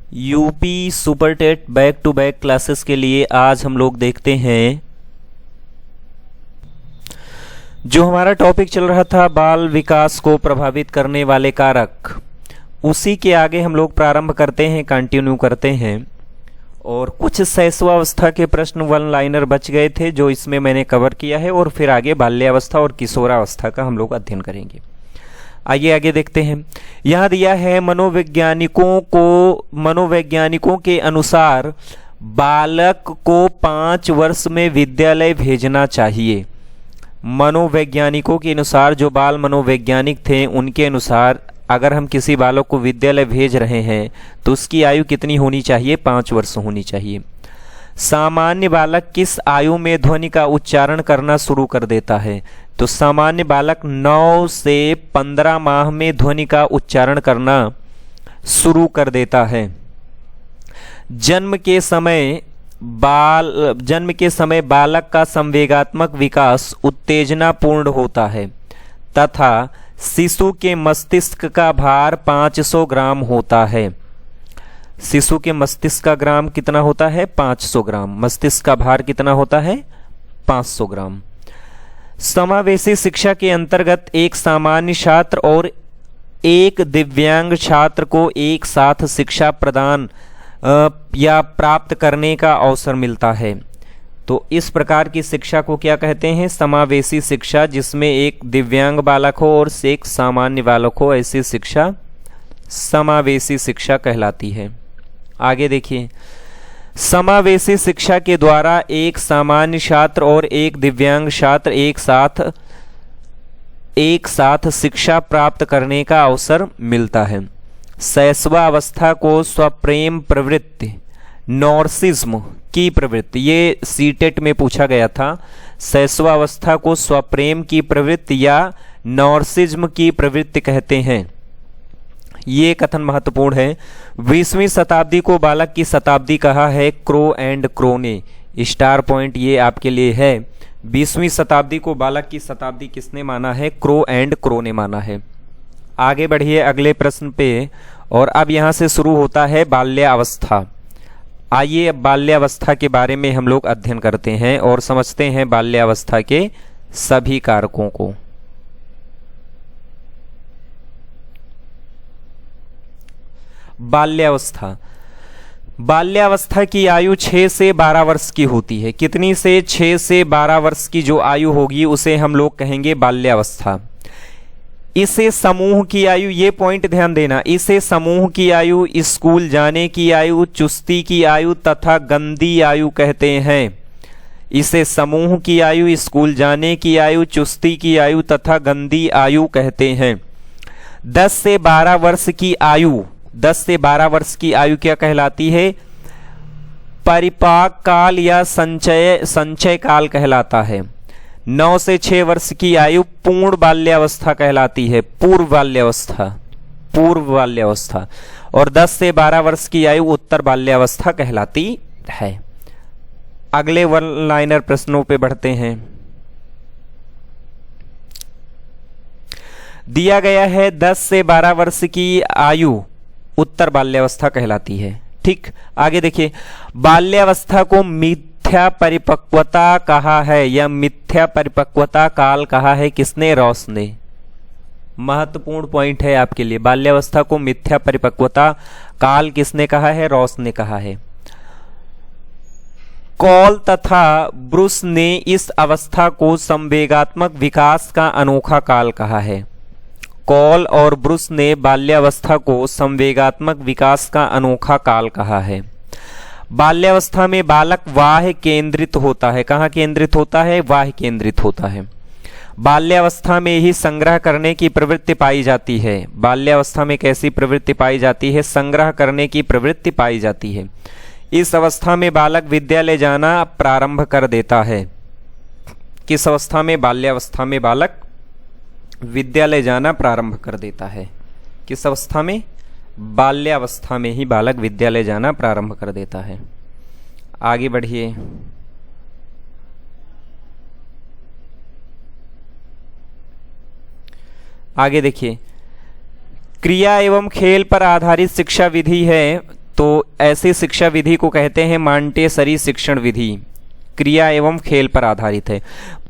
UP super TET back to back classes के लिए आज हम लोग देखते हैं जो हमारा टॉपिक चल रहा था बाल विकास को प्रभावित करने वाले कारक, उसी के आगे हम लोग प्रारंभ करते हैं, कंटिन्यू करते हैं। और कुछ शैशवावस्था के प्रश्न वन लाइनर बच गए थे जो इसमें मैंने कवर किया है, और फिर आगे बाल्यावस्था और किशोरावस्था का हम लोग अध्ययन करेंगे। आइए आगे देखते हैं। यहाँ दिया है मनोवैज्ञानिकों के अनुसार बालक को 5 वर्ष में विद्यालय भेजना चाहिए। मनोवैज्ञानिकों के अनुसार, जो बाल मनोवैज्ञानिक थे उनके अनुसार अगर हम किसी बालक को विद्यालय भेज रहे हैं तो उसकी आयु कितनी होनी चाहिए? 5 वर्ष होनी चाहिए। सामान्य बालक किस आयु में ध्वनि का उच्चारण करना शुरू कर देता है? तो सामान्य बालक 9 से 15 माह में ध्वनि का उच्चारण करना शुरू कर देता है। जन्म के समय बालक का संवेगात्मक विकास उत्तेजनापूर्ण होता है तथा शिशु के मस्तिष्क का भार 500 ग्राम होता है। शिशु के मस्तिष्क का ग्राम कितना होता है? 500 ग्राम। मस्तिष्क का भार कितना होता है? 500 ग्राम। समावेशी शिक्षा के अंतर्गत एक सामान्य छात्र और एक दिव्यांग छात्र को एक साथ शिक्षा प्रदान या प्राप्त करने का अवसर मिलता है। तो इस प्रकार की शिक्षा को क्या कहते हैं? समावेशी शिक्षा, जिसमें एक दिव्यांग बालक हो और एक सामान्य बालक हो, ऐसी शिक्षा समावेशी शिक्षा कहलाती है। आगे देखिए, समावेशी शिक्षा के द्वारा एक सामान्य छात्र और एक दिव्यांग छात्र एक साथ शिक्षा प्राप्त करने का अवसर मिलता है। शैशवावस्था को स्वप्रेम प्रवृत्ति, नॉर्सिज्म की प्रवृत्ति, ये सीटेट में पूछा गया था। शैशवावस्था को स्वप्रेम की प्रवृत्ति या नॉर्सिज्म की प्रवृत्ति कहते हैं। ये कथन महत्वपूर्ण है। 20वीं शताब्दी को बालक की शताब्दी कहा है क्रो एंड क्रो ने। स्टार पॉइंट ये आपके लिए है। 20वीं शताब्दी को बालक की शताब्दी किसने माना है? क्रो एंड क्रो ने माना है। आगे बढ़िए अगले प्रश्न पे। और अब यहाँ से शुरू होता है बाल्यावस्था। आइए अब बाल्यावस्था के बारे में हम लोग अध्ययन करते हैं और समझते हैं बाल्यावस्था के सभी कारकों को। बाल्यावस्था की आयु 6 से 12 वर्ष की होती है। कितनी से? 6 से 12 वर्ष की जो आयु होगी उसे हम लोग कहेंगे बाल्यावस्था। इसे समूह की आयु, ये पॉइंट ध्यान देना, इसे समूह की आयु, स्कूल जाने की आयु, चुस्ती की आयु तथा गंदी आयु कहते हैं। इसे समूह की आयु, स्कूल जाने की आयु, चुस्ती की आयु तथा गंदी आयु कहते हैं। 10 से 12 वर्ष की आयु क्या कहलाती है? परिपाक काल या संचय काल कहलाता है। 9 से 6 वर्ष की आयु पूर्ण बाल्यावस्था कहलाती है, पूर्व बाल्यावस्था। और 10 से 12 वर्ष की आयु उत्तर बाल्यावस्था कहलाती है। अगले वन लाइनर प्रश्नों पे बढ़ते हैं। दिया गया है 10 से 12 वर्ष की आयु उत्तर बाल्यावस्था कहलाती है। ठीक, आगे देखिए, बाल्यावस्था को मिथ्या परिपक्वता कहा है या मिथ्या परिपक्वता काल कहा है किसने? रॉस ने। महत्वपूर्ण पॉइंट है आपके लिए। बाल्यावस्था को मिथ्या परिपक्वता काल किसने कहा है? रॉस ने कहा है। कॉल तथा ब्रूस ने इस अवस्था को संवेगात्मक विकास का अनोखा काल कहा है। कॉल और ब्रूस ने बाल्यावस्था को संवेगात्मक विकास का अनोखा काल कहा है। बाल्यावस्था में बालक बाह्य केंद्रित होता है। कहाँ केंद्रित होता है? बाह्य केंद्रित होता है। बाल्यावस्था में ही संग्रह करने की प्रवृत्ति पाई जाती है। बाल्यावस्था में कैसी प्रवृत्ति पाई जाती है? संग्रह करने की प्रवृत्ति पाई जाती है। इस अवस्था में बालक विद्यालय जाना प्रारंभ कर देता है। किस अवस्था में? बाल्यावस्था में बालक विद्यालय जाना प्रारंभ कर देता है। किस अवस्था में? बाल्यावस्था में ही बालक विद्यालय जाना प्रारंभ कर देता है। आगे बढ़िए। आगे देखिए, क्रिया एवं खेल पर आधारित शिक्षा विधि है तो ऐसी शिक्षा विधि को कहते हैं मॉन्टेसरी शिक्षण विधि, क्रिया एवं खेल पर आधारित है।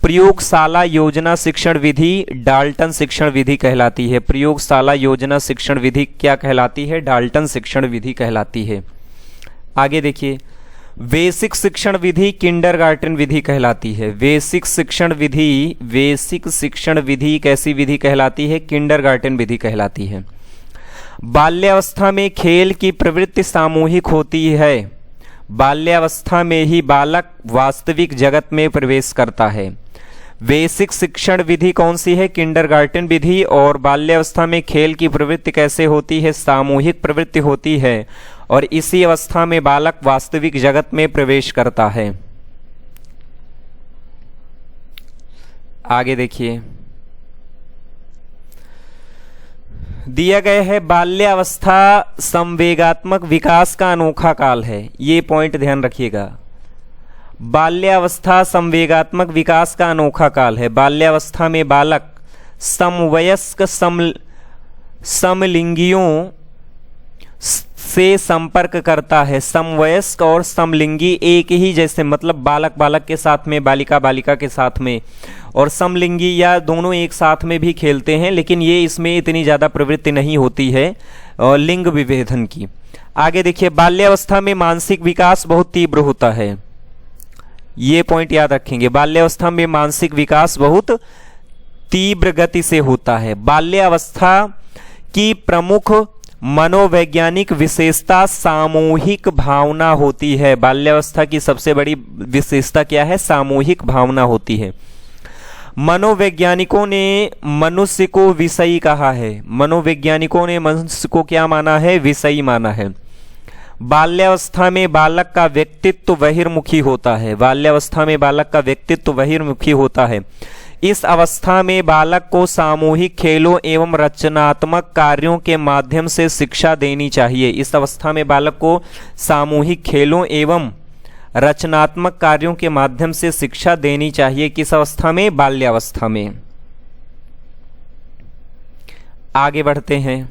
प्रयोगशाला योजना शिक्षण विधि डाल्टन शिक्षण विधि कहलाती है। प्रयोगशाला योजना शिक्षण विधि क्या कहलाती है? डाल्टन शिक्षण विधि कहलाती है। आगे देखिए, बेसिक शिक्षण विधि किंडरगार्टन विधि कहलाती है। बेसिक शिक्षण विधि कैसी विधि कहलाती है? किंडरगार्टन विधि कहलाती है। बाल्यावस्था में खेल की प्रवृत्ति सामूहिक होती है। बाल्यावस्था में ही बालक वास्तविक जगत में प्रवेश करता है। बेसिक शिक्षण विधि कौन सी है? किंडरगार्टन विधि। और बाल्यावस्था में खेल की प्रवृत्ति कैसे होती है? सामूहिक प्रवृत्ति होती है, और इसी अवस्था में बालक वास्तविक जगत में प्रवेश करता है। आगे देखिए, दिया गया है बाल्यावस्था संवेगात्मक विकास का अनोखा काल है। ये पॉइंट ध्यान रखिएगा। बाल्यावस्था संवेगात्मक विकास का अनोखा काल है। बाल्यावस्था में बालक समवयस्क समलिंगियों से संपर्क करता है। समवयस्क और समलिंगी एक ही जैसे, मतलब बालक बालक के साथ में, बालिका बालिका के साथ में, और समलिंगी या दोनों एक साथ में भी खेलते हैं, लेकिन ये इसमें इतनी ज़्यादा प्रवृत्ति नहीं होती है और लिंग विभेदन की। आगे देखिए, बाल्यावस्था में मानसिक विकास बहुत तीव्र होता है। ये पॉइंट याद रखेंगे। बाल्यावस्था में मानसिक विकास बहुत तीव्र गति से होता है। बाल्यावस्था की प्रमुख मनोवैज्ञानिक विशेषता सामूहिक भावना होती है। बाल्यावस्था की सबसे बड़ी विशेषता क्या है? सामूहिक भावना होती है। मनोवैज्ञानिकों ने मनुष्य को विषयी कहा है। मनोवैज्ञानिकों ने मनुष्य को क्या माना है? विषयी माना है। बाल्यावस्था में बालक का व्यक्तित्व बहिर्मुखी होता है। बाल्यावस्था में बालक का व्यक्तित्व बहिर्मुखी होता है। इस अवस्था में बालक को सामूहिक खेलों एवं रचनात्मक कार्यों के माध्यम से शिक्षा देनी चाहिए। इस अवस्था में बालक को सामूहिक खेलों एवं रचनात्मक कार्यों के माध्यम से शिक्षा देनी चाहिए। किस अवस्था में? बाल्यावस्था में। आगे बढ़ते हैं।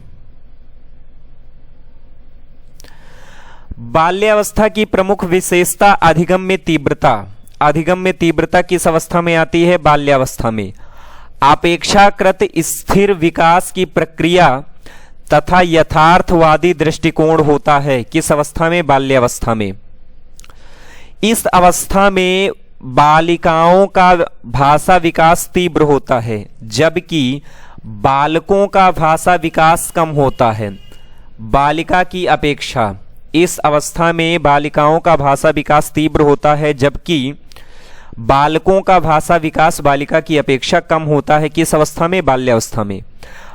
बाल्यावस्था की प्रमुख विशेषता अधिगम्य तीव्रता। अधिगम्य तीव्रता किस अवस्था में आती है? बाल्यावस्था में। अपेक्षाकृत स्थिर विकास की प्रक्रिया तथा यथार्थवादी दृष्टिकोण होता है। किस अवस्था में? बाल्यावस्था में। इस अवस्था में बालिकाओं का भाषा विकास तीव्र होता है, जबकि बालकों का भाषा विकास कम होता है बालिका की अपेक्षा। इस अवस्था में बालिकाओं का भाषा विकास तीव्र होता है, जबकि बालकों का भाषा विकास बालिका की अपेक्षा कम होता है। किस अवस्था में? बाल्यावस्था में।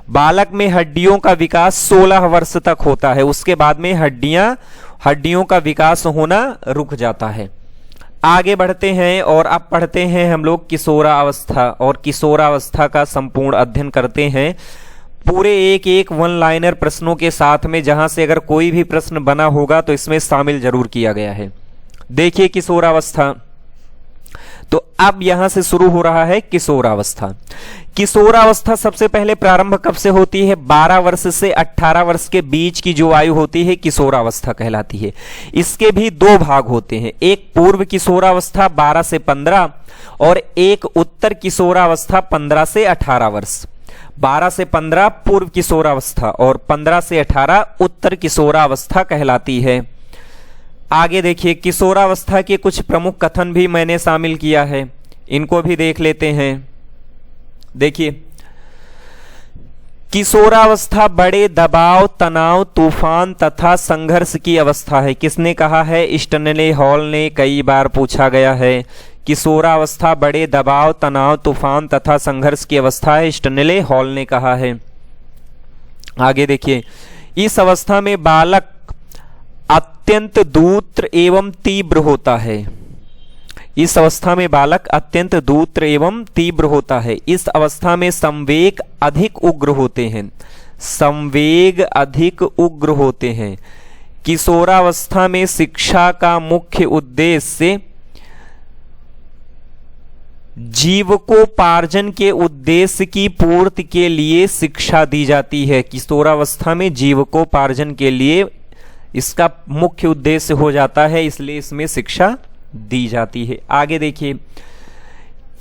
बालक में हड्डियों का विकास 16 वर्ष तक होता है, उसके बाद में हड्डियों का विकास होना रुक जाता है। आगे बढ़ते हैं और अब पढ़ते हैं हम लोग किशोरावस्था, और किशोरावस्था का संपूर्ण अध्ययन करते हैं पूरे एक वन लाइनर प्रश्नों के साथ में, जहां से अगर कोई भी प्रश्न बना होगा तो इसमें शामिल जरूर किया गया है। देखिए किशोरावस्था, तो अब यहां से शुरू हो रहा है किशोरावस्था। किशोरावस्था सबसे पहले प्रारंभ कब से होती है? 12 वर्ष से 18 वर्ष के बीच की जो आयु होती है किशोरावस्था कहलाती है। इसके भी दो भाग होते हैं, एक पूर्व किशोरावस्था 12 से 15 और एक उत्तर किशोरावस्था 15 से 18 वर्ष। 12 से 15 पूर्व किशोरावस्था और 15 से 18 उत्तर किशोरावस्था कहलाती है। आगे देखिए, किशोरावस्था के कुछ प्रमुख कथन भी मैंने शामिल किया है, इनको भी देख लेते हैं। देखिए, किशोरावस्था बड़े दबाव, तनाव, तूफान तथा संघर्ष की अवस्था है। किसने कहा है? स्टैनले हॉल ने कई बार पूछा गया है। किशोरावस्था बड़े दबाव, तनाव, तूफान तथा संघर्ष की अवस्था है, स्टैनले हॉल ने कहा है। आगे देखिए, इस अवस्था में बालक अत्यंत दूत्र एवं तीव्र होता है। इस अवस्था में बालक अत्यंत दूत्र एवं तीव्र होता है। इस अवस्था में संवेग अधिक उग्र होते हैं। संवेग अधिक उग्र होते हैं। किशोरावस्था में शिक्षा का मुख्य उद्देश्य जीविकोपार्जन के उद्देश्य की पूर्ति के लिए शिक्षा दी जाती है। किशोरावस्था में जीविकोपार्जन के लिए इसका मुख्य उद्देश्य हो जाता है, इसलिए इसमें शिक्षा दी जाती है। आगे देखिए,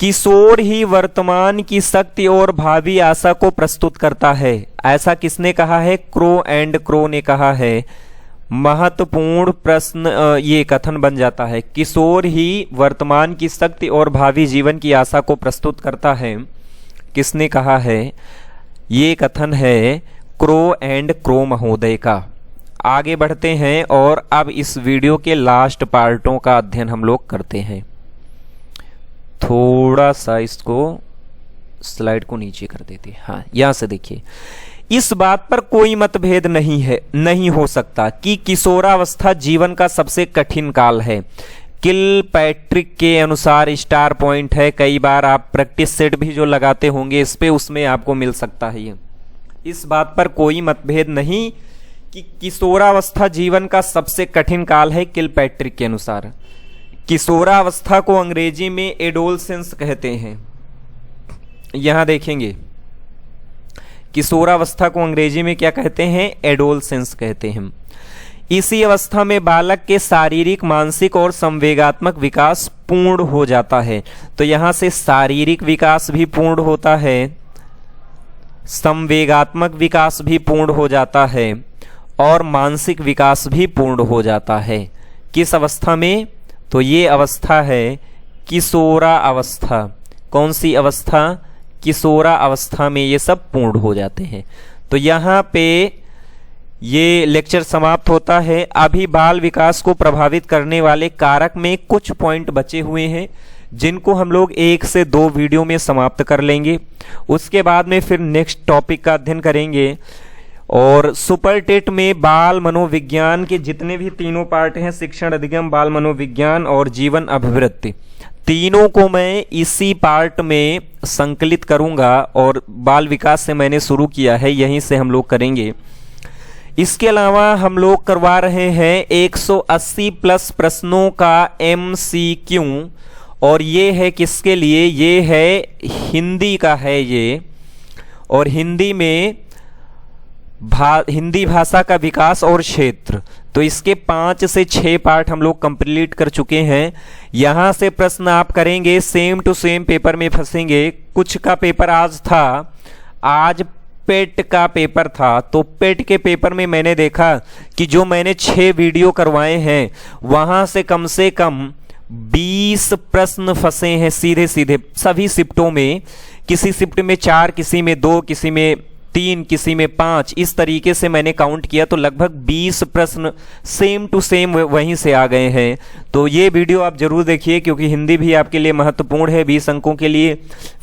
किशोर ही वर्तमान की शक्ति और भावी आशा को प्रस्तुत करता है। ऐसा किसने कहा है? क्रो एंड क्रो ने कहा है। महत्वपूर्ण प्रश्न ये कथन बन जाता है, किशोर ही वर्तमान की शक्ति और भावी जीवन की आशा को प्रस्तुत करता है। किसने कहा है? ये कथन है क्रो एंड क्रो महोदय का। आगे बढ़ते हैं और अब इस वीडियो के लास्ट पार्टों का अध्ययन हम लोग करते हैं। थोड़ा सा इसको स्लाइड को नीचे कर देते हैं। हाँ, यहां से देखिए, इस बात पर कोई मतभेद नहीं हो सकता कि किशोरावस्था जीवन का सबसे कठिन काल है। किलपैट्रिक के अनुसार स्टार पॉइंट है, कई बार आप प्रैक्टिस सेट भी जो लगाते होंगे इस पे, उसमें आपको मिल सकता है ये। इस बात पर कोई मतभेद नहीं कि किशोरावस्था जीवन का सबसे कठिन काल है किलपैट्रिक के अनुसार। किशोरावस्था को अंग्रेजी में एडोलसेंस कहते हैं। यहां देखेंगे, किशोरावस्था को अंग्रेजी में क्या कहते हैं? एडोलसेंस कहते हैं। इसी अवस्था में बालक के शारीरिक, मानसिक और संवेगात्मक विकास पूर्ण हो जाता है। तो यहां से शारीरिक विकास भी पूर्ण होता है, संवेगात्मक विकास भी पूर्ण हो जाता है और मानसिक विकास भी पूर्ण हो जाता है। किस अवस्था में? तो ये अवस्था है किशोरा अवस्था। कौन सी अवस्था? किशोरा अवस्था में ये सब पूर्ण हो जाते हैं। तो यहाँ पे ये लेक्चर समाप्त होता है। अभी बाल विकास को प्रभावित करने वाले कारक में कुछ पॉइंट बचे हुए हैं, जिनको हम लोग 1 से 2 वीडियो में समाप्त कर लेंगे। उसके बाद में फिर नेक्स्ट टॉपिक का अध्ययन करेंगे। और सुपर टेट में बाल मनोविज्ञान के जितने भी तीनों पार्ट हैं, शिक्षण अधिगम, बाल मनोविज्ञान और जीवन अभिवृत्ति, तीनों को मैं इसी पार्ट में संकलित करूंगा। और बाल विकास से मैंने शुरू किया है, यहीं से हम लोग करेंगे। इसके अलावा हम लोग करवा रहे हैं 180 प्लस प्रश्नों का MCQ, और ये है किसके लिए? ये है हिंदी का है ये। और हिंदी में हिंदी भाषा का विकास और क्षेत्र, तो इसके 5 से 6 पार्ट हम लोग कंप्लीट कर चुके हैं। यहां से प्रश्न आप करेंगे, सेम टू सेम पेपर में फंसेंगे। कुछ का पेपर आज था, आज पेट का पेपर था, तो पेट के पेपर में मैंने देखा कि जो मैंने 6 वीडियो करवाए हैं वहां से कम 20 प्रश्न फंसे हैं सीधे सीधे सभी शिफ्टों में। किसी शिफ्ट में 4, किसी में 2, किसी में 3, किसी में 5, इस तरीके से मैंने काउंट किया, तो लगभग 20 प्रश्न सेम टू सेम वहीं से आ गए हैं। तो ये वीडियो आप जरूर देखिए, क्योंकि हिंदी भी आपके लिए महत्वपूर्ण है 20 अंकों के लिए।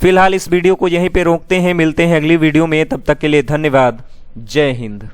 फिलहाल इस वीडियो को यहीं पे रोकते हैं, मिलते हैं अगली वीडियो में। तब तक के लिए धन्यवाद। जय हिंद।